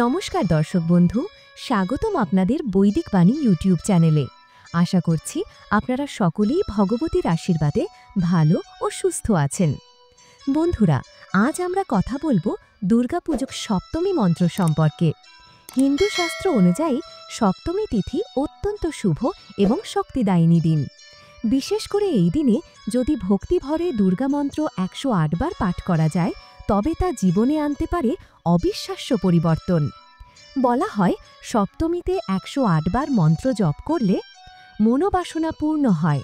নমস্কার দর্শক বন্ধু, স্বাগতম আপনাদের বৈদিক বাণী ইউটিউব চ্যানেলে। আশা করছি আপনারা সকলেই ভগবতীর আশীর্বাদে ভালো ও সুস্থ আছেন। বন্ধুরা, আজ আমরা কথা বলবো দুর্গাপুজোর সপ্তমী মন্ত্র সম্পর্কে। হিন্দু শাস্ত্র অনুযায়ী সপ্তমী তিথি অত্যন্ত শুভ এবং শক্তিদায়িনী দিন। বিশেষ করে এই দিনে যদি ভক্তিভরে দুর্গামন্ত্র ১০৮ বার পাঠ করা যায়, তবে তা জীবনে আনতে পারে অবিশ্বাস্য পরিবর্তন। বলা হয়, সপ্তমীতে ১০৮ বার মন্ত্র জপ করলে মনোবাসনা পূর্ণ হয়,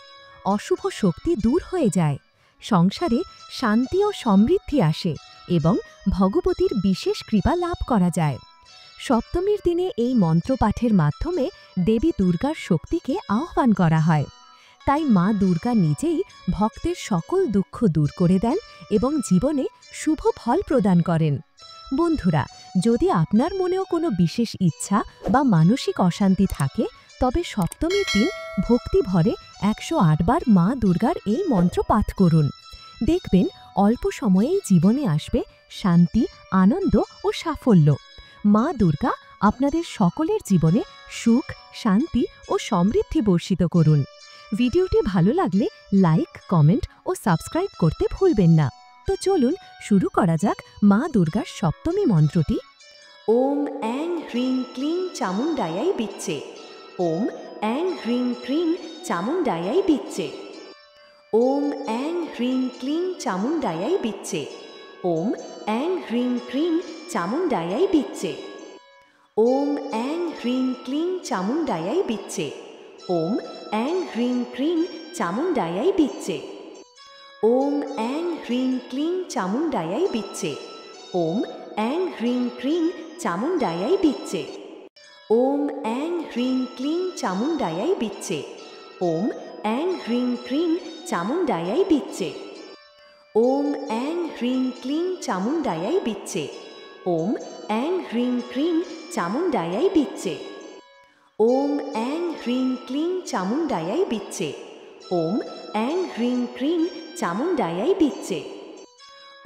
অশুভ শক্তি দূর হয়ে যায়, সংসারে শান্তি ও সমৃদ্ধি আসে এবং ভগবতীর বিশেষ কৃপা লাভ করা যায়। সপ্তমীর দিনে এই মন্ত্র পাঠের মাধ্যমে দেবী দুর্গার শক্তিকে আহ্বান করা হয়। তাই মা দুর্গা নিজেই ভক্তের সকল দুঃখ দূর করে দেন এবং জীবনে শুভ ফল প্রদান করেন। বন্ধুরা, যদি আপনার মনেও কোনো বিশেষ ইচ্ছা বা মানসিক অশান্তি থাকে, তবে সপ্তমীর দিন ভক্তিভরে ১০৮ বার মা দুর্গার এই মন্ত্র পাঠ করুন। দেখবেন অল্প সময়েই জীবনে আসবে শান্তি, আনন্দ ও সাফল্য। মা দুর্গা আপনাদের সকলের জীবনে সুখ, শান্তি ও সমৃদ্ধি বর্ষিত করুন। ভিডিওটি ভালো লাগলে লাইক, কমেন্ট ও সাবস্ক্রাইব করতে ভুলবেন না। তো চলুন শুরু করা যাক মা দুর্গার সপ্তমী মন্ত্রটি। ওম অ্যাং হ্রিং ক্লিং চামুণ্ডায়াই বিচ্চে। ওম অ্যাং হ্রিং ক্রিং চামুণ্ডায়াই বিচ্চে। ওম অ্যাং হ্রিং ক্লিং চামুণ্ডায়াই বিচ্চে। ওম অ্যাং হ্রিং ক্রিং চামুণ্ডায়াই বিচ্চে। ওম অ্যাং হ্রিং ক্লিং চামুণ্ডায়াই বিচ্চে। ওম অ্যাং হ্রিং ক্রিং চামুণ্ডায়াই বিচ্চে। ওম অ্যাং হ্রিং ক্লিং চামুণ্ডায়াই বিচ্চে। ওম অ্যাং হ্রিং ক্রিং চামুণ্ডায়াই বিচ্চে। ওম অ্যাং হ্রিং ক্লিং চামুণ্ডায়াই বিচ্চে। ওম অ্যাং হ্রিং ক্রিং চামুণ্ডায়াই বিচ্চে। ওম অ্যাং হ্রিং ক্লিং চামুণ্ডায়াই বিচ্চে। ওম অ্যাং হ্রিং ক্রিং চামুণ্ডায়াই বিচ্চে। ওম অ্যাং হ্রিং ক্লিং চামুণ্ডায়াই বিচ্চে। ওম অ্যাং হ্রিং ক্রিং চামুণ্ডায়াই বিচ্চে। ওম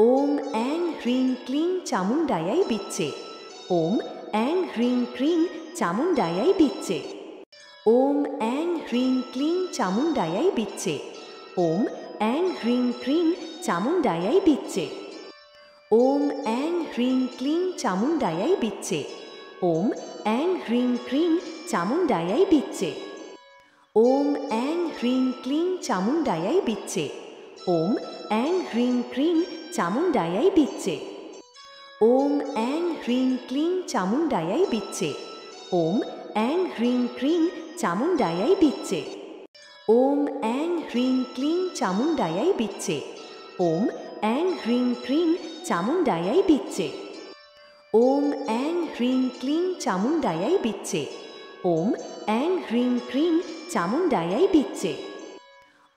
অ্যাং হ্রিং ক্লিং চামুণ্ডায়াই বিচ্চে। ওম অ্যাং হ্রিং ক্রিং চামুণ্ডায়াই বিচ্চে। ওম অ্যাং হ্রিং ক্লিং চামুণ্ডায়াই বিচ্চে। ওম অ্যাং হ্রিং ক্রিং চামুণ্ডায়াই বিচ্চে। ওম অ্যাং হ্রিং ক্লিং চামুণ্ডায়াই বিচ্চে। ওম অ্যাং হ্রিং ক্রিং চামুণ্ডায়াই বিচ্চে। ওম অ্যাং হ্রিং ক্লিং চামুণ্ডায়াই বিচ্চে। ওম অ্যাং হ্রিং ক্রিং চামুণ্ডায়াই বিচ্চে। ওম অ্যাং হ্রিং ক্লিং চামুণ্ডায়াই বিচ্চে। ওম অ্যাং হ্রিং ক্রিং চামুণ্ডায়াই বিচ্চে। ওম অ্যাং হ্রিং ক্লিং চামুণ্ডায়াই বিচ্চে। ওম অ্যাং হ্রিং ক্রিং চামুণ্ডায়াই বিচ্চে। ওম অ্যাং হ্রিং ক্লিং চামুণ্ডায়াই বিচ্চে। ওম অ্যাং হ্রিং ক্রিং চামুণ্ডায়াই বিচ্চে। ওম অ্যাং হ্রিং ক্লিং চামুণ্ডায়াই বিচ্চে। ওম অ্যাং হ্রিং ক্রিং চামুণ্ডায়াই বিচ্চে।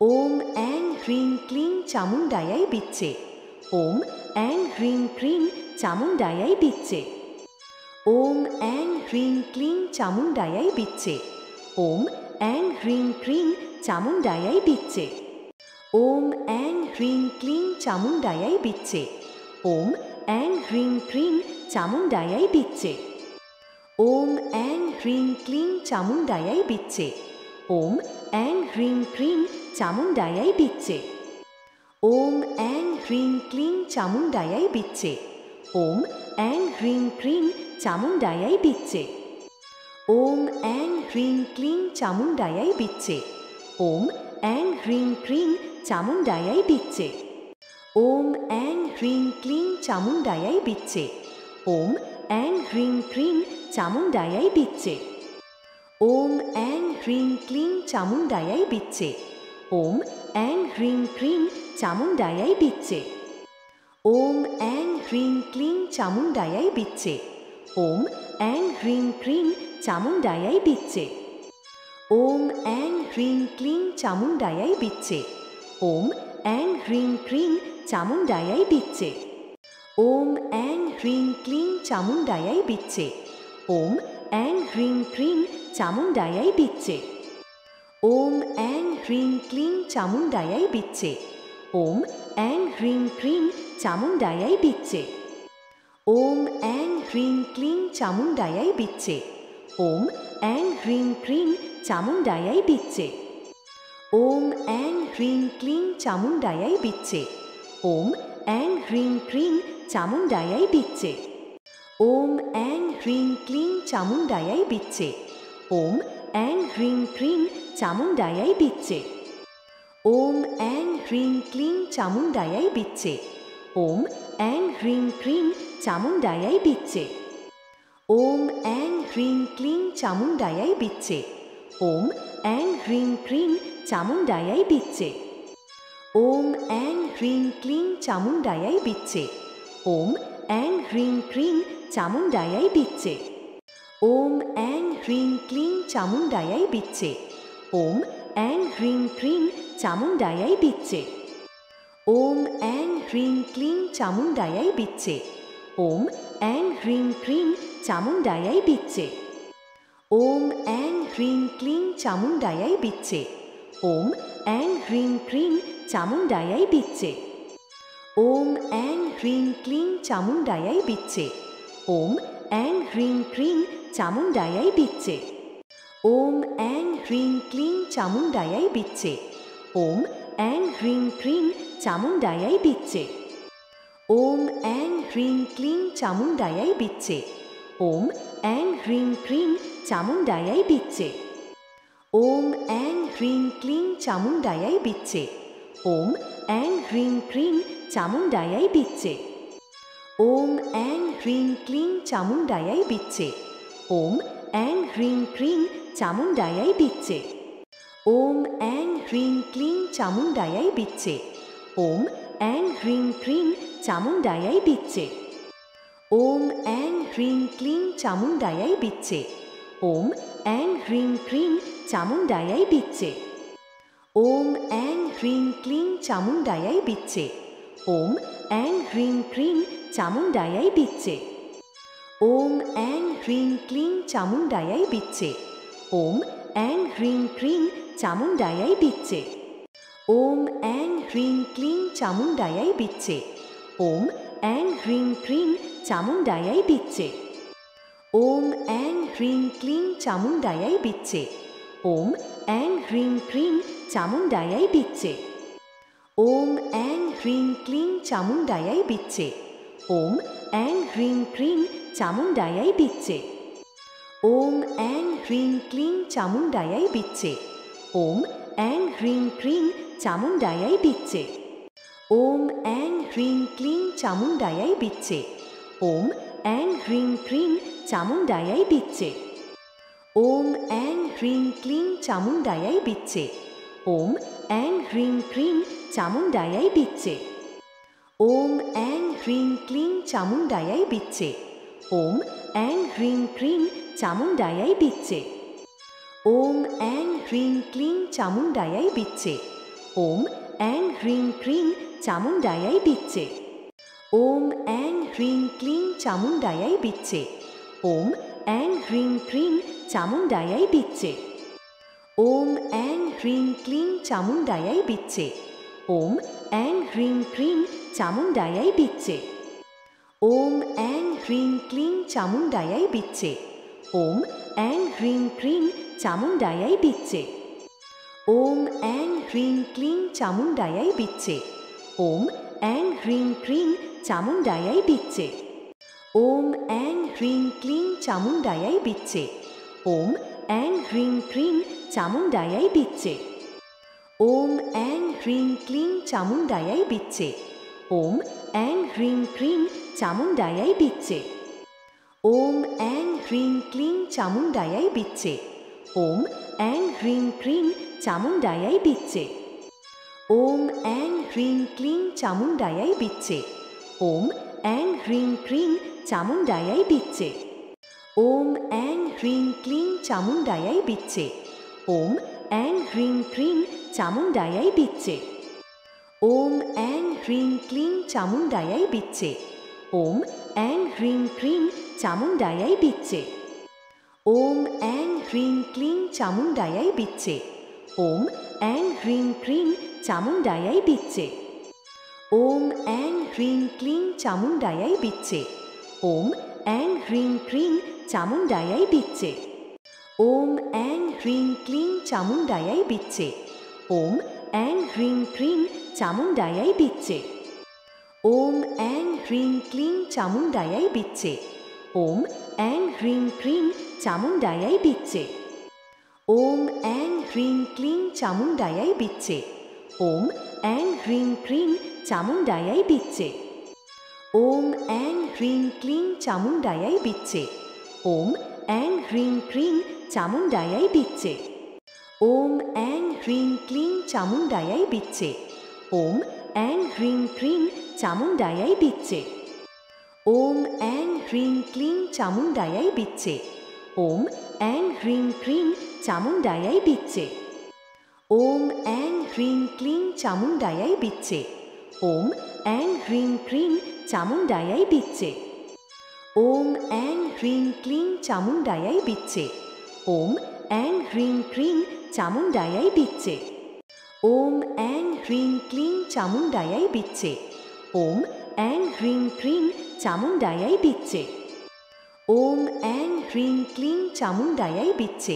ওম অ্যাং হ্রিং ক্লিং চামুণ্ডায়াই বিচ্চে। ওম অ্যাং হ্রিং ক্রিং চামুণ্ডায়াই বিচ্চে। ওম অ্যাং হ্রিং ক্লিং চামুণ্ডায়াই বিচ্চে। ওম অ্যাং হ্রিং ক্রিং চামুণ্ডায়াই বিচ্চে। ওম অ্যাং হ্রিং ক্লিং চামুণ্ডায়াই বিচ্চে। ওম অ্যাং হ্রিং ক্রিং চামুণ্ডায়াই বিচ্চে। ওম অ্যাং হ্রিং ক্লিং চামুণ্ডায়াই বিচ্চে। ওম অ্যাং হ্রিং ক্রিং চামুণ্ডায়াই বিচ্চে। ওম অ্যাং হ্রিং ক্লিং চামুণ্ডায়াই বিচ্চে। ওম অ্যাং হ্রিং ক্রিং চামুণ্ডায়াই বিচ্চে। ওম অ্যাং হ্রিং ক্লিং চামুণ্ডায়াই বিচ্চে। ওম অ্যাং হ্রিং ক্রিং চামুণ্ডায়াই বিচ্চে। ওম অ্যাং হ্রিং ক্লিং চামুণ্ডায়াই বিচ্চে। ওম অ্যাং হ্রিং ক্রিং চামুণ্ডায়াই বিচ্চে। ওম অ্যাং হ্রিং ক্লিং চামুণ্ডায়াই বিচ্চে। ওম অ্যাং হ্রিং ক্রিং চামুণ্ডায়াই বিচ্চে। ওম অ্যাং হ্রিং ক্লিং চামুণ্ডায়াই বিচ্চে। ওম অ্যাং হ্রিং ক্রিং চামুণ্ডায়াই বিচ্চে। ওম অ্যাং হ্রিং ক্লিং চামুণ্ডায়াই বিচ্চে। ওম অ্যাং হ্রিং ক্রিং চামুণ্ডায়াই বিচ্চে। ওম অ্যাং হ্রিং ক্লিং চামুণ্ডায়াই বিচ্চে। ওম অ্যাং হ্রিং ক্রিং চামুণ্ডায়াই বিচ্চে। ওম অ্যাং হ্রিং ক্লিং চামুণ্ডায়াই বিচ্চে। ওম অ্যাং হ্রিং ক্রিং চামুণ্ডায়াই বিচ্চে। ওম অ্যাং হ্রিং ক্লিং চামুণ্ডায়াই বিচ্চে। ওম অ্যাং হ্রিং ক্রিং চামুণ্ডায়াই বিচ্চে। ওম অ্যাং হ্রিং ক্লিং চামুণ্ডায়াই বিচ্চে। ওম অ্যাং হ্রিং ক্রিং চামুণ্ডায়াই বিচ্চে। ওম অ্যাং হ্রিং ক্লিং চামুণ্ডায়াই বিচ্চে। ওম অ্যাং হ্রিং ক্রিং চামুণ্ডায়াই বিচ্চে। ওম অ্যাং হ্রিং ক্লিং চামুণ্ডায়াই বিচ্চে। ওম অ্যাং হ্রিং ক্রিং চামুণ্ডায়াই বিচ্চে। ওম অ্যাং হ্রিং ক্লিং চামুণ্ডায়াই বিচ্চে। ওম অ্যাং হ্রিং ক্রিং চামুণ্ডায়াই বিচ্চে। ওম অ্যাং হ্রিং ক্লিং চামুণ্ডায়াই বিচ্চে। ওম অ্যাং হ্রিং ক্রিং চামুণ্ডায়াই বিচ্চে। ওম অ্যাং হ্রিং ক্লিং চামুণ্ডায়াই বিচ্চে। ওম অ্যাং হ্রিং ক্রিং চামুণ্ডায়াই বিচ্চে। ওম অ্যাং হ্রিং ক্লিং চামুণ্ডায়াই বিচ্চে। ওম অ্যাং হ্রিং ক্রিং চামুণ্ডায়াই বিচ্চে। ওম অ্যাং হ্রিং ক্লিং চামুণ্ডায়াই বিচ্চে। ওম অ্যাং হ্রিং ক্রিং চামুণ্ডায়াই বিচ্চে। ওম অ্যাং হ্রিং ক্লিং চামুণ্ডায়াই বিচ্চে। ওম অ্যাং হ্রিং ক্রিং চামুণ্ডায়াই বিচ্চে। ওম অ্যাং হ্রিং ক্লিং চামুণ্ডায়াই বিচ্চে। ওম অ্যাং হ্রিং ক্রিং চামুণ্ডায়াই বিচ্চে। ওম অ্যাং হ্রিং ক্লিং চামুণ্ডায়াই বিচ্চে। ওম অ্যাং হ্রিং ক্রিং চামুণ্ডায়াই বিচ্চে। ওম অ্যাং হ্রিং ক্লিং চামুণ্ডায়াই বিচ্চে। ওম অ্যাং হ্রিং ক্রিং চামুণ্ডায়াই বিচ্চে। ওম অ্যাং হ্রিং ক্লিং চামুণ্ডায়াই বিচ্চে। ওম অ্যাং হ্রিং ক্রিং চামুণ্ডায়াই বিচ্চে। ওম অ্যাং হ্রিং ক্লিং চামুণ্ডায়াই বিচ্চে। ওম অ্যাং হ্রিং ক্রিং চামুণ্ডায়াই বিচ্চে। ওম অ্যাং হ্রিং ক্লিং চামুণ্ডায়াই বিচ্চে। ওম অ্যাং হ্রিং ক্রিং চামুণ্ডায়াই বিচ্চে। ওম অ্যাং হ্রিং ক্লিং চামুণ্ডায়াই বিচ্চে। ওম অ্যাং হ্রিং ক্রিং চামুণ্ডায়াই বিচ্চে। ওম অ্যাং হ্রিং ক্লিং চামুণ্ডায়াই বিচ্চে। ওম অ্যাং হ্রিং ক্রিং চামুণ্ডায়াই বিচ্চে। ওম অ্যাং হ্রিং ক্লিং চামুণ্ডায়াই বিচ্চে। ওম অ্যাং হ্রিং ক্রিং চামুণ্ডায়াই বিচ্চে। ওম অ্যাং হ্রিং ক্লিং চামুণ্ডায়াই বিচ্চে। ওম অ্যাং হ্রিং ক্রিং চামুণ্ডায়াই বিচ্চে। ওম অ্যাং হ্রিং ক্লিং চামুণ্ডায়াই বিচ্চে। ওম অ্যাং হ্রিং ক্রিং চামুণ্ডায়াই বিচ্চে। ওম অ্যাং হ্রিং ক্লিং চামুণ্ডায়াই বিচ্চে। ওম অ্যাং হ্রিং ক্রিং চামুণ্ডায়াই বিচ্চে। ওম অ্যাং হ্রিং ক্লিং চামুণ্ডায়াই বিচ্চে। ওম অ্যাং হ্রিং ক্রিং চামুণ্ডায়াই বিচ্চে। ওম অ্যাং হ্রিং ক্লিং চামুণ্ডায়াই বিচ্চে। ওম অ্যাং হ্রিং ক্রিং চামুণ্ডায়াই বিচ্চে। ওম অ্যাং হ্রিং ক্লিং চামুণ্ডায়াই বিচ্চে। ওম অ্যাং হ্রিং ক্রিং চামুণ্ডায়াই বিচ্চে। ওম অ্যাং হ্রিং ক্লিং চামুণ্ডায়াই বিচ্চে। ওম অ্যাং হ্রিং ক্রিং চামুণ্ডায়াই বিচ্চে। ওম অ্যাং হ্রিং ক্লিং চামুণ্ডায়াই বিচ্চে। ওম অ্যাং হ্রিং ক্রিং চামুণ্ডায়াই বিচ্চে। ওম অ্যাং হ্রিং ক্লিং চামুণ্ডায়াই বিচ্চে। ওম অ্যাং হ্রিং ক্রিং চামুণ্ডায়াই বিচ্চে। ওম অ্যাং হ্রিং ক্লিং চামুণ্ডায়াই বিচ্চে। ওম অ্যাং হ্রিং ক্রিং চামুণ্ডায়াই বিচ্চে। ওম অ্যাং হ্রিং ক্লিং চামুণ্ডায়াই বিচ্চে। ওম অ্যাং হ্রিং ক্রিং চামুণ্ডায়াই বিচ্চে। ওম অ্যাং হ্রিং ক্লিং চামুণ্ডায়াই বিচ্চে। ওম অ্যাং হ্রিং ক্রিং চামুণ্ডায়াই বিচ্চে। ওম অ্যাং হ্রিং ক্লিং চামুণ্ডায়াই বিচ্চে। ওম অ্যাং হ্রিং ক্রিং চামুণ্ডায়াই বিচ্চে। ওম অ্যাং হ্রিং ক্লিং চামুণ্ডায়াই বিচ্চে। ওম অ্যাং হ্রিং ক্রিং চামুণ্ডায়াই বিচ্চে। ওম অ্যাং হ্রিং ক্লিং চামুণ্ডায়াই বিচ্চে। ওম অ্যাং হ্রিং ক্রিং চামুণ্ডায়াই বিচ্চে। ওম অ্যাং হ্রিং ক্লিং চামুণ্ডায়াই বিচ্চে। ওম অ্যাং হ্রিং ক্রিং চামুণ্ডায়াই বিচ্চে। ওম অ্যাং হ্রিং ক্লিং চামুণ্ডায়াই বিচ্চে। ওম অ্যাং হ্রিং ক্রিং চামুণ্ডায়াই বিচ্চে। ওম অ্যাং হ্রিং ক্লিং চামুণ্ডায়াই বিচ্চে। ওম অ্যাং হ্রিং ক্রিং চামুণ্ডায়াই বিচ্চে। ওম অ্যাং হ্রিং ক্লিং চামুণ্ডায়াই বিচ্চে। ওম অ্যাং হ্রিং ক্রিং চামুণ্ডায়াই বিচ্চে। ওম অ্যাং হ্রিং ক্লিং চামুণ্ডায়াই বিচ্চে। ওম অ্যাং হ্রিং ক্রিং চামুণ্ডায়াই বিচ্চে। ওম অ্যাং হ্রিং ক্লিং চামুণ্ডায়াই বিচ্চে। ওম অ্যাং হ্রিং ক্রিং চামুণ্ডায়াই বিচ্চে। ওম অ্যাং হ্রিং ক্লিং চামুণ্ডায়াই বিচ্চে। ওম অ্যাং হ্রিং ক্রিং চামুণ্ডায়াই বিচ্চে। ওম অ্যাং হ্রিং ক্লিং চামুণ্ডায়াই বিচ্চে। ওম অ্যাং হ্রিং ক্রিং চামুণ্ডায়াই বিচ্চে। ওম অ্যাং হ্রিং ক্লিং চামুণ্ডায়াই বিচ্চে। ওম অ্যাং হ্রিং ক্রিং চামুণ্ডায়াই বিচ্চে। ওম অ্যাং হ্রিং ক্লিং চামুণ্ডায়াই বিচ্চে। ওম অ্যাং হ্রিং ক্রিং চামুণ্ডায়াই বিচ্চে। ওম অ্যাং হ্রিং ক্লিং চামুণ্ডায়াই বিচ্চে। ওম অ্যাং হ্রিং ক্রিং চামুণ্ডায়াই বিচ্চে। ওম অ্যাং হ্রিং ক্লিং চামুণ্ডায়াই বিচ্চে। ওম অ্যাং হ্রিং ক্রিং চামুণ্ডায়াই বিচ্চে। ওম অ্যাং হ্রিং ক্লিং চামুণ্ডায়াই বিচ্চে।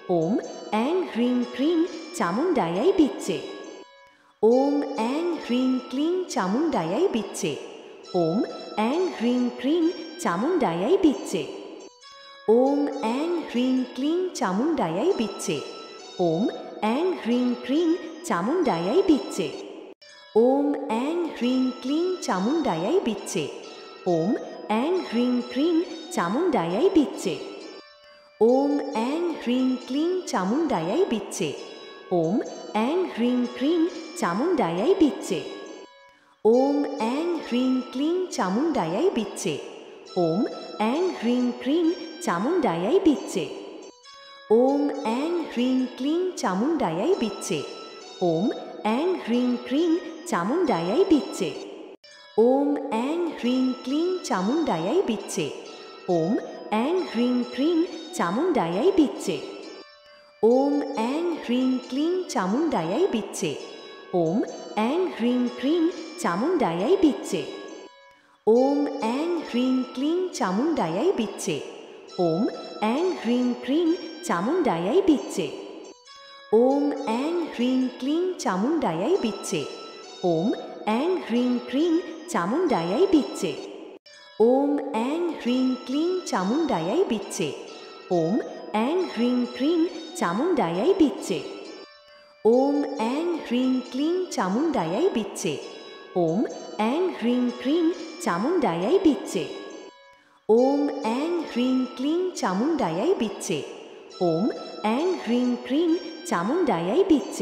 ওম অ্যাং হ্রিং ক্রিং চামুণ্ডায়াই বিচ্চে। ওম অ্যাং হ্রিং ক্লিং চামুণ্ডায়াই বিচ্চে। ওম অ্যাং হ্রিং ক্রিং চামুণ্ডায়াই বিচ্চে। ওম অ্যাং হ্রিং ক্লিং চামুণ্ডায়াই বিচ্চে। ওম অ্যাং হ্রিং ক্রিং চামুণ্ডায়াই বিচ্চে। ওম অ্যাং হ্রিং ক্লিং চামুণ্ডায়াই বিচ্চে। ওম অ্যাং হ্রিং ক্রিং চামুণ্ডায়াই বিচ্চে। ওম অ্যাং হ্রিং ক্লিং চামুণ্ডায়াই বিচ্চে। ওম অ্যাং হ্রিং ক্রিং চামুণ্ডায়াই বিচ্চে। ওম অ্যাং হ্রিং ক্লিং চামুণ্ডায়াই বিচ্চে। ওম অ্যাং হ্রিং ক্রিং চামুণ্ডায়াই বিচ্চে। ওম অ্যাং হ্রিং ক্লিং চামুণ্ডায়াই বিচ্চে। ওম অ্যাং হ্রিং ক্রিং চামুণ্ডায়াই বিচ্চে। ওম অ্যাং হ্রিং ক্লিং চামুণ্ডায়াই বিচ্চে। ওম অ্যাং হ্রিং ক্রিং চামুণ্ডায়াই বিচ্চে। ওম অ্যাং হ্রিং ক্লিং চামুণ্ডায়াই বিচ্চে। ওম অ্যাং হ্রিং ক্রিং চামুণ্ডায়াই বিচ্চে। ওম অ্যাং হ্রিং ক্লিং চামুণ্ডায়াই বিচ্চে। ওম অ্যাং হ্রিং ক্রিং চামুণ্ডায়াই বিচ্চে। ওম অ্যাং হ্রিং ক্লিং চামুণ্ডায়াই বিচ্চে। ওম অ্যাং হ্রিং ক্রিং চামুণ্ডায়াই বিচ্চে। ওম অ্যাং হ্রিং ক্লিং চামুণ্ডায়াই বিচ্চে। ওম অ্যাং হ্রিং ক্রিং চামুণ্ডায়াই বিচ্চে। ওম অ্যাং হ্রিং ক্লিং চামুণ্ডায়াই বিচ্চে। ওম অ্যাং হ্রিং ক্রিং চামুণ্ডায়াই বিচ্চে। ওম অ্যাং হ্রিং ক্লিং চামুণ্ডায়াই বিচ্চে। ওম অ্যাং হ্রিং ক্রিং চামুণ্ডায়াই বিচ্চে।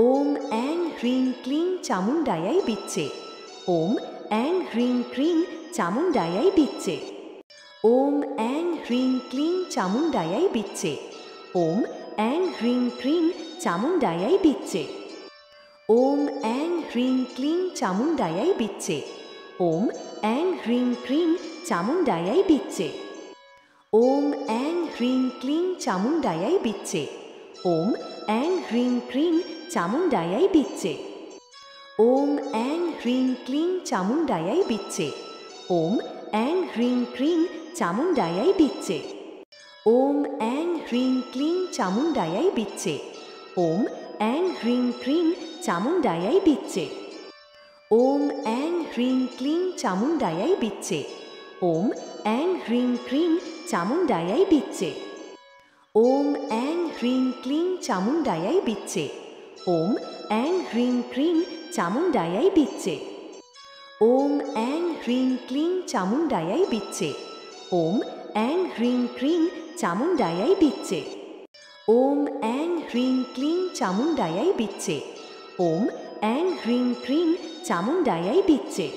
ওম অ্যাং হ্রিং ক্লিং চামুণ্ডায়াই বিচ্চে। ওম অ্যাং হ্রিং ক্রিং চামুণ্ডায়াই বিচ্চে। ওম অ্যাং হ্রিং ক্লিং চামুণ্ডায়াই বিচ্চে। ওম অ্যাং হ্রিং ক্রিং চামুণ্ডায়াই বিচ্চে। ওম অ্যাং হ্রিং ক্লিং চামুণ্ডায়াই বিচ্চে। ওম অ্যাং হ্রিং ক্রিং চামুণ্ডায়াই বিচ্চে। ওম অ্যাং হ্রিং ক্লিং চামুণ্ডায়াই বিচ্চে। ওম অ্যাং হ্রিং ক্রিং চামুণ্ডায়াই বিচ্চে। ওম অ্যাং হ্রিং ক্লিং চামুণ্ডায়াই বিচ্চে। ওম অ্যাং হ্রিং ক্রিং চামুণ্ডায়াই বিচ্চে। ওম অ্যাং হ্রিং ক্লিং চামুণ্ডায়াই বিচ্চে। ওম অ্যাং হ্রিং ক্রিং চামুণ্ডায়াই বিচ্চে। ওম অ্যাং হ্রিং ক্লিং চামুণ্ডায়াই বিচ্চে। ওম অ্যাং হ্রিং ক্রিং চামুণ্ডায়াই বিচ্চে। ওম অ্যাং হ্রিং ক্লিং চামুণ্ডায়াই বিচ্চে। ওম অ্যাং হ্রিং ক্রিং চামুণ্ডায়াই বিচ্চে। ওম অ্যাং হ্রিং ক্লিং চামুণ্ডায়াই বিচ্চে। ওম অ্যাং হ্রিং ক্রিং চামুণ্ডায়াই বিচ্চে। ওম অ্যাং হ্রিং ক্লিং চামুণ্ডায়াই বিচ্চে। ওম অ্যাং হ্রিং ক্রিং চামুণ্ডায়াই বিচ্চে।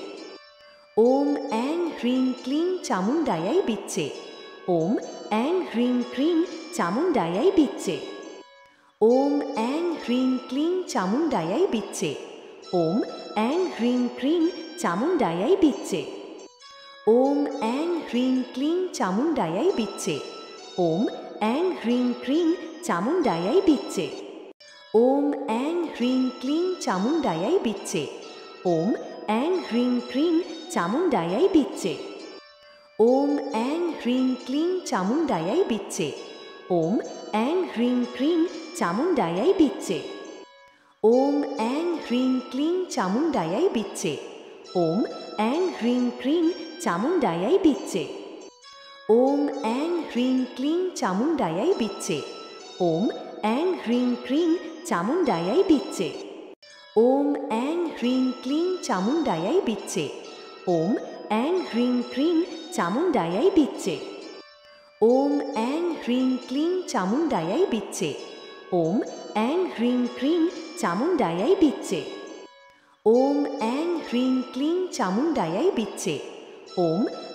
ওম অ্যাং হ্রিং ক্লিং চামুণ্ডায়াই বিচ্চে। ওম অ্যাং হ্রিং ক্রিং চামুণ্ডায়াই বিচ্চে। ওম অ্যাং হ্রিং ক্লিং চামুণ্ডায়াই বিচ্চে। ওম অ্যাং হ্রিং ক্রিং চামুণ্ডায়াই বিচ্চে। ওম অ্যাং হ্রিং ক্লিং চামুণ্ডায়াই বিচ্চে। ওম অ্যাং হ্রিং ক্রিং চামুণ্ডায়াই বিচ্চে। ওম অ্যাং হ্রিং ক্লিং চামুণ্ডায়াই বিচ্চে। ওম অ্যাং হ্রিং ক্রিং চামুণ্ডায়াই বিচ্চে। ওম অ্যাং হ্রিং ক্লিং চামুণ্ডায়াই বিচ্ছে। ওম অ্যাং হ্রিং ক্রিং চামুণ্ডায়াই বিচ্ছে। ওম অ্যাং হ্রিং ক্লিং চামুণ্ডায়াই বিচ্ছে। ওম অ্যাং হ্রিং ক্রিং চামুণ্ডায়াই বিচ্ছে। ওম অ্যাং হ্রিং ক্লিং চামুণ্ডায়াই বিচ্ছে। ওম অ্যাং হ্রিং ক্রিং চামুণ্ডায়াই বিচ্ছে। ওম অ্যাং হ্রিং ক্লিং চামুণ্ডায়াই বিচ্ছে। ওম অ্যাং হ্রিং ক্রিং চামুণ্ডায়াই বিচ্ছে। ওম অ্যাং হ্রিং ক্লিং চামুণ্ডায়াই বিচ্ছে। ওম অ্যাং হ্রিং ক্রিং চামুণ্ডায়াই বিচ্ছে। ওম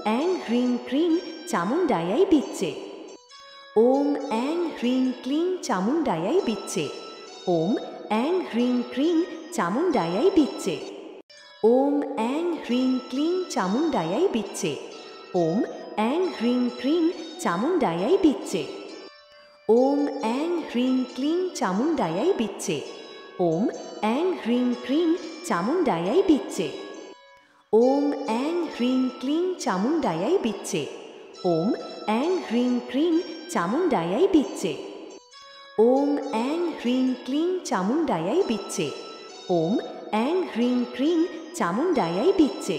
অ্যাং হ্রিং ক্লিং চামুণ্ডায়াই বিচ্ছে। ওম অ্যাং হ্রিং ক্রিং চামুণ্ডায়াই বিচ্ছে। ওম অ্যাং হ্রিং ক্লিং চামুণ্ডায়াই বিচ্ছে। ওম অ্যাং হ্রিং ক্রিং চামুণ্ডায়াই বিচ্ছে। ওম অ্যাং হ্রিং ক্লিং চামুণ্ডায়াই বিচ্ছে। ওম অ্যাং হ্রিং ক্রিং চামুণ্ডায়াই বিচ্ছে। ওম অ্যাং হ্রিং ক্লিং চামুণ্ডায়াই বিচ্ছে। ওম অ্যাং হ্রিং ক্রিং চামুণ্ডায়াই বিচ্ছে। ওম অ্যাং হ্রিং ক্লিং চামুণ্ডায়াই বিচ্ছে। ওম অ্যাং হ্রিং ক্রিং চামুণ্ডায়াই বিচ্ছে। ওম অ্যাং হ্রিং ক্লিং চামুণ্ডায়াই বিচ্ছে। ওম অ্যাং হ্রিং ক্রিং চামুণ্ডায়াই বিচ্ছে।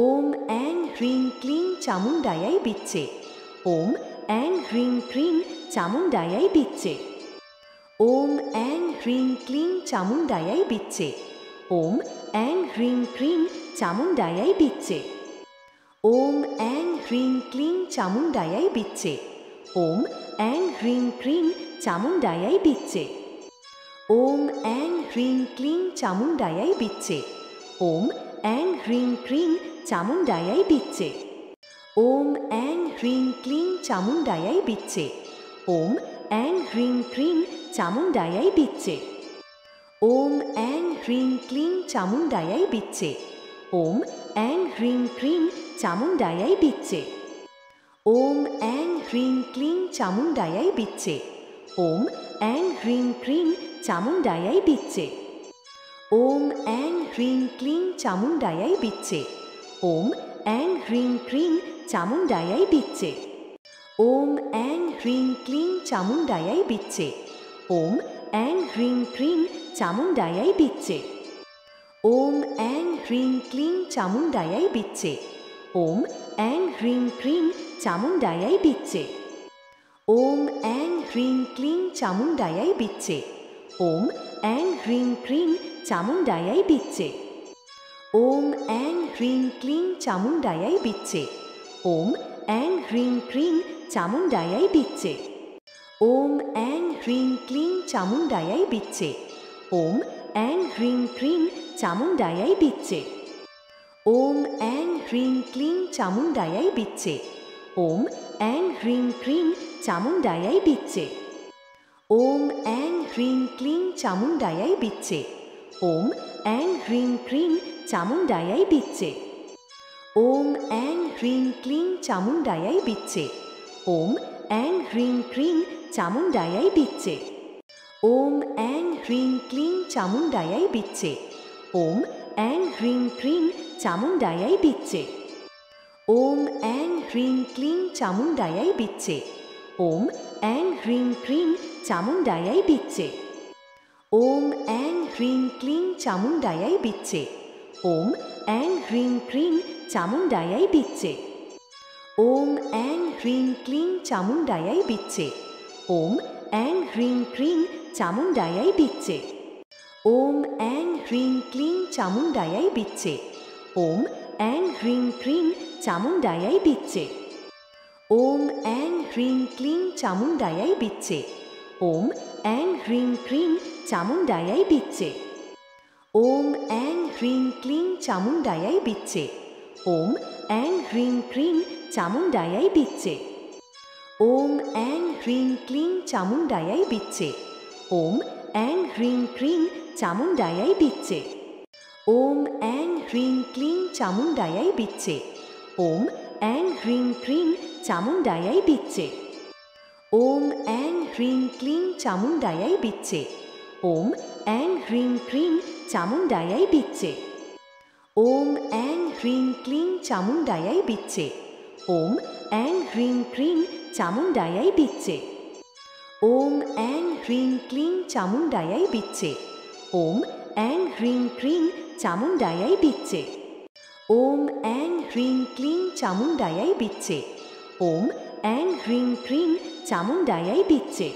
ওম অ্যাং হ্রিং ক্লিং চামুণ্ডায়াই বিচ্ছে। ওম অ্যাং হ্রিং ক্রিং চামুণ্ডায়াই বিচ্ছে। ওম অ্যাং হ্রিং ক্লিং চামুণ্ডায়াই বিচ্ছে। ওম অ্যাং হ্রিং ক্রিং চামুণ্ডায়াই বিচ্ছে। ওম অ্যাং হ্রিং ক্লিং চামুণ্ডায়াই বিচ্ছে। ওম অ্যাং হ্রিং ক্রিং চামুণ্ডায়াই বিচ্ছে। ওম অ্যাং হ্রিং ক্লিং চামুণ্ডায়াই বিচ্ছে। ওম অ্যাং হ্রিং ক্রিং চামুণ্ডায়াই বিচ্ছে। ওম অ্যাং হ্রিং ক্লিং চামুণ্ডায়াই বিচ্ছে। ওম অ্যাং হ্রিং ক্রিং চামুণ্ডায়াই বিচ্ছে। ওম অ্যাং হ্রিং ক্লিং চামুণ্ডায়াই বিচ্ছে। ওম অ্যাং হ্রিং ক্রিং চামুণ্ডায়াই বিচ্ছে। ওম অ্যাং হ্রিং ক্লিং চামুণ্ডায়াই বিচ্ছে। ওম অ্যাং হ্রিং ক্রিং চামুণ্ডায়াই বিচ্ছে। ওম অ্যাং হ্রিং ক্লিং চামুণ্ডায়াই বিচ্ছে। ওম অ্যাং হ্রিং ক্রিং চামুণ্ডায়াই বিচ্ছে। ওম অ্যাং হ্রিং ক্লিং চামুণ্ডায়াই বিচ্ছে। ওম অ্যাং হ্রিং ক্রিং চামুণ্ডায়াই বিচ্ছে। ওম অ্যাং হ্রিং ক্লিং চামুণ্ডায়াই বিচ্ছে। ওম অ্যাং হ্রিং ক্রিং চামুণ্ডায়াই বিচ্ছে। ওম অ্যাং হ্রিং ক্লিং চামুণ্ডায়াই বিচ্ছে। ওম অ্যাং হ্রিং ক্রিং চামুণ্ডায়াই বিচ্ছে। ওম অ্যাং হ্রিং ক্লিং চামুণ্ডায়াই বিচ্ছে। ওম অ্যাং হ্রিং ক্রিং চামুণ্ডায়াই বিচ্ছে। ওম অ্যাং হ্রিং ক্লিং চামুণ্ডায়াই বিচ্ছে। ওম অ্যাং হ্রিং ক্রিং চামুণ্ডায়াই বিচ্ছে। ওম অ্যাং হ্রিং ক্লিং চামুণ্ডায়াই বিচ্ছে। ওম অ্যাং হ্রিং ক্রিং চামুণ্ডায়াই বিচ্ছে। ওম অ্যাং হ্রিং ক্লিং চামুণ্ডায়াই বিচ্ছে। ওম অ্যাং হ্রিং ক্রিং চামুণ্ডায়াই বিচ্ছে। ওম অ্যাং হ্রিং ক্লিং চামুণ্ডায়াই বিচ্ছে। ওম অ্যাং হ্রিং ক্রিং চামুণ্ডায়াই বিচ্ছে। ওম অ্যাং হ্রিং ক্লিং চামুণ্ডায়াই বিচ্ছে। ওম অ্যাং হ্রিং ক্রিং চামুণ্ডায়াই বিচ্ছে। ওম অ্যাং হ্রিং ক্লিং চামুণ্ডায়াই বিচ্ছে। ওম অ্যাং হ্রিং ক্রিং চামুণ্ডায়াই বিচ্ছে। ওম অ্যাং হ্রিং ক্লিং চামুণ্ডায়াই বিচ্ছে। ওম অ্যাং হ্রিং ক্রিং চামুণ্ডায়াই বিচ্ছে। ওম অ্যাং হ্রিং ক্লিং চামুণ্ডায়াই বিচ্ছে। ওম অ্যাং হ্রিং ক্রিং চামুণ্ডায়াই বিচ্ছে। ওম অ্যাং হ্রিং ক্লিং চামুণ্ডায়াই বিচ্ছে। ওম অ্যাং হ্রিং ক্রিং চামুণ্ডায়াই বিচ্ছে। ওম অ্যাং হ্রিং ক্লিং চামুণ্ডায়াই বিচ্ছে। ওম অ্যাং হ্রিং ক্রিং চামুণ্ডায়াই বিচ্ছে। ওম অ্যাং হ্রিং ক্লিং চামুণ্ডায়াই বিচ্ছে। ওম অ্যাং হ্রিং ক্রিং চামুণ্ডায়াই বিচ্ছে। ওম অ্যাং হ্রিং ক্লিং চামুণ্ডায়াই বিচ্ছে। ওম অ্যাং হ্রিং ক্রিং চামুণ্ডায়াই বিচ্ছে। ওম অ্যাং হ্রিং ক্লিং চামুণ্ডায়াই বিচ্ছে। ওম অ্যাং হ্রিং ক্রিং চামুণ্ডায়াই বিচ্ছে। ওম অ্যাং হ্রিং ক্লিং চামুণ্ডায়াই বিচ্ছে। ওম অ্যাং হ্রিং ক্রিং চামুণ্ডায়াই বিচ্ছে। ওম অ্যাং হ্রিং ক্লিং চামুণ্ডায়াই বিচ্ছে। ওম অ্যাং হ্রিং ক্রিং চামুণ্ডায়াই বিচ্চে। ওম অ্যাং হ্রিং ক্লিং চামুণ্ডায়াই বিচ্চে। ওম অ্যাং হ্রিং ক্রিং চামুণ্ডায়াই বিচ্চে। ওম অ্যাং হ্রিং ক্লিং চামুণ্ডায়াই বিচ্চে। ওম অ্যাং হ্রিং ক্রিং চামুণ্ডায়াই বিচ্চে।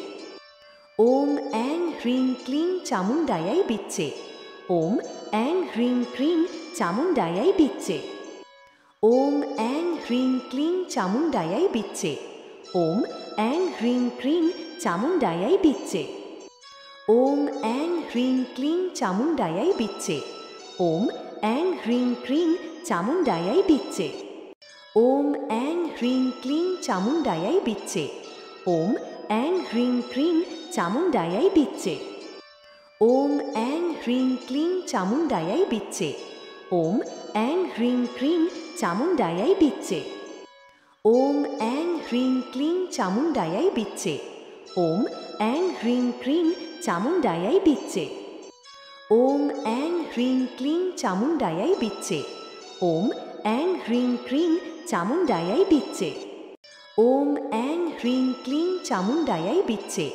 ওম অ্যাং হ্রিং ক্লিং চামুণ্ডায়াই বিচ্চে। ওম অ্যাং হ্রিং ক্রিং চামুণ্ডায়াই বিচ্চে। ওম অ্যাং হ্রিং ক্লিং চামুণ্ডায়াই বিচ্চে। ওম অ্যাং হ্রিং ক্রিং চামুণ্ডায়াই বিচ্চে। ওম অ্যাং হ্রিং ক্লিং চামুণ্ডায়াই বিচ্চে। ওম অ্যাং হ্রিং ক্রিং চামুণ্ডায়াই বিচ্চে। ওম অ্যাং হ্রিং ক্লিং চামুণ্ডায়াই বিচ্চে। ওম অ্যাং হ্রিং ক্রিং চামুণ্ডায়াই বিচ্চে। ওম অ্যাং হ্রিং ক্লিং চামুণ্ডায়াই বিচ্চে। ওম অ্যাং হ্রিং ক্রিং চামুণ্ডায়াই বিচ্চে। ওম অ্যাং হ্রিং ক্লিং চামুণ্ডায়াই বিচ্চে। ওম অ্যাং হ্রিং ক্রিং চামুণ্ডায়াই বিচ্চে। ওম অ্যাং হ্রিং ক্লিং চামুণ্ডায়াই বিচ্চে। ওম অ্যাং হ্রিং ক্রিং চামুণ্ডায়াই বিচ্চে। ওম অ্যাং হ্রিং ক্লিং চামুণ্ডায়াই বিচ্চে।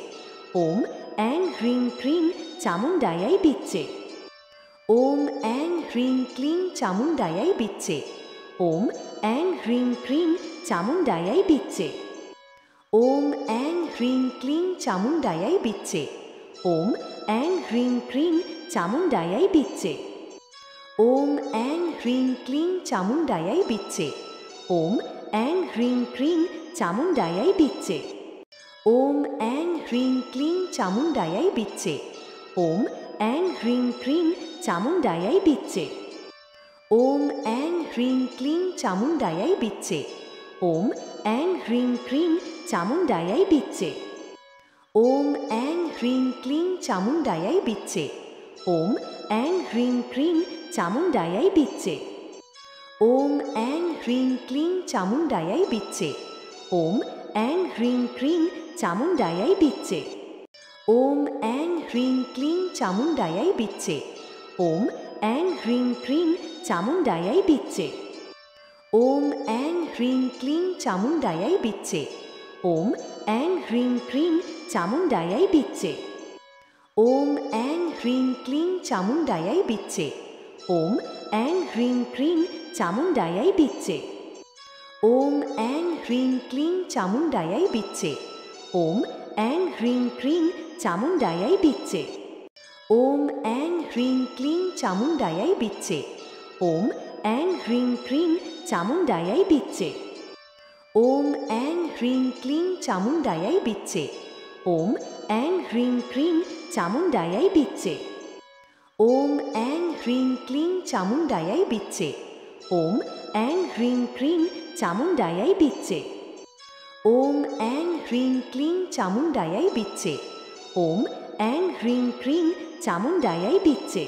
ওম অ্যাং হ্রিং ক্রিং চামুণ্ডায়াই বিচ্চে। ওম অ্যাং হ্রিং ক্লিং চামুণ্ডায়াই বিচ্চে। ওম অ্যাং হ্রিং ক্রিং চামুণ্ডায়াই বিচ্চে। ওম অ্যাং হ্রিং ক্লিং চামুণ্ডায়াই বিচ্চে। ওম অ্যাং হ্রিং ক্রিং চামুণ্ডায়াই বিচ্চে। ওম অ্যাং হ্রিং ক্লিং চামুণ্ডায়াই বিচ্চে। ওম অ্যাং হ্রিং ক্রিং চামুণ্ডায়াই বিচ্চে। ওম অ্যাং হ্রিং ক্লিং চামুণ্ডায়াই বিচ্চে। ওম অ্যাং হ্রিং ক্রিং চামুণ্ডায়াই বিচ্চে। ওম অ্যাং হ্রিং ক্লিং চামুণ্ডায়াই বিচ্চে। ওম অ্যাং হ্রিং ক্রিং চামুণ্ডায়াই বিচ্চে। ওম অ্যাং হ্রিং ক্লিং চামুণ্ডায়াই বিচ্চে। ওম অ্যাং হ্রিং ক্রিং চামুণ্ডায়াই বিচ্চে। ওম অ্যাং হ্রিং ক্লিং চামুণ্ডায়াই বিচ্চে। ওম অ্যাং হ্রিং ক্রিং চামুণ্ডায়াই বিচ্চে। ওম অ্যাং হ্রিং ক্লিং চামুণ্ডায়াই বিচ্চে। ওম অ্যাং হ্রিং ক্রিং চামুণ্ডায়াই বিচ্চে। ওম অ্যাং হ্রিং ক্লিং চামুণ্ডায়াই বিচ্চে। ওম অ্যাং হ্রিং ক্রিং চামুণ্ডায়াই বিচ্চে। ওম অ্যাং হ্রিং ক্লিং চামুণ্ডায়াই বিচ্চে। ওম অ্যাং হ্রিং ক্রিং চামুণ্ডায়াই বিচ্চে। ওম অ্যাং হ্রিং ক্লিং চামুণ্ডায়াই বিচ্চে। ওম অ্যাং হ্রিং ক্রিং চামুণ্ডায়াই বিচ্চে। ওম অ্যাং হ্রিং ক্লিং চামুণ্ডায়াই বিচ্চে। ওম অ্যাং হ্রিং ক্রিং চামুণ্ডায়াই বিচ্চে। ওম অ্যাং হ্রিং ক্লিং চামুণ্ডায়াই বিচ্চে। ওম অ্যাং হ্রিং ক্রিং চামুণ্ডায়াই বিচ্চে। ওম অ্যাং হ্রিং ক্লিং চামুণ্ডায়াই বিচ্চে। ওম অ্যাং হ্রিং ক্রিং চামুণ্ডায়াই বিচ্চে। ওম অ্যাং হ্রিং ক্লিং চামুণ্ডায়াই বিচ্চে। ওম অ্যাং হ্রিং ক্রিং চামুণ্ডায়াই বিচ্চে।